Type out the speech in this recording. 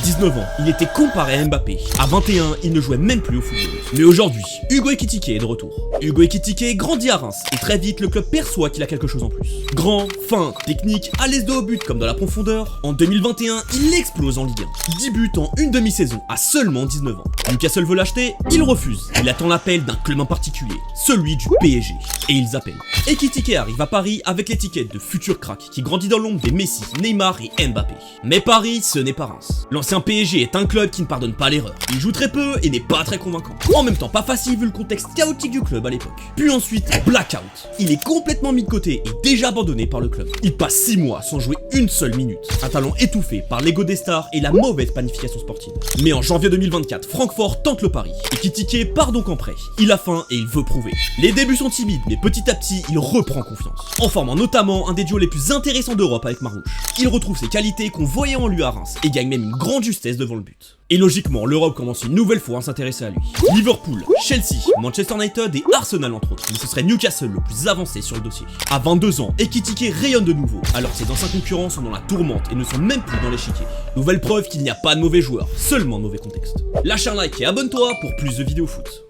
19 ans, il était comparé à Mbappé. À 21, il ne jouait même plus au football. Mais aujourd'hui, Hugo Ekitike est de retour. Hugo Ekitike grandit à Reims et très vite le club perçoit qu'il a quelque chose en plus. Grand, fin, technique, à l'aise de haut but comme dans la profondeur, en 2021, il explose en Ligue 1. 10 buts en une demi-saison à seulement 19 ans. Newcastle veut l'acheter, il refuse. Il attend l'appel d'un club en particulier, celui du PSG. Et ils appellent. Ekitike arrive à Paris avec l'étiquette de futur crack qui grandit dans l'ombre des Messi, Neymar et Mbappé. Mais Paris, ce n'est pas Reims. L'ancien PSG est un club qui ne pardonne pas l'erreur. Il joue très peu et n'est pas très convaincant. En même temps, pas facile vu le contexte chaotique du club à l'époque. Puis ensuite, blackout. Il est complètement mis de côté et déjà abandonné par le club. Il passe 6 mois sans jouer une seule minute. Un talent étouffé par l'ego des stars et la mauvaise planification sportive. Mais en janvier 2024, Francfort tente le pari. Ekitike part donc en prêt. Il a faim et il veut prouver. Les débuts sont timides, mais petit à petit, il reprend confiance. En formant notamment un des duos les plus intéressants d'Europe avec Marmouche. Il retrouve ses qualités qu'on voyait en lui à Reims et gagne même une grande justesse devant le but. Et logiquement, l'Europe commence une nouvelle fois à s'intéresser à lui. Liverpool, Chelsea, Manchester United et Arsenal entre autres, mais ce serait Newcastle le plus avancé sur le dossier. À 22 ans, Ekitike rayonne de nouveau, alors que ses anciens concurrents sont dans la tourmente et ne sont même plus dans l'échiquier. Nouvelle preuve qu'il n'y a pas de mauvais joueurs, seulement de mauvais contexte. Lâche un like et abonne-toi pour plus de vidéos foot.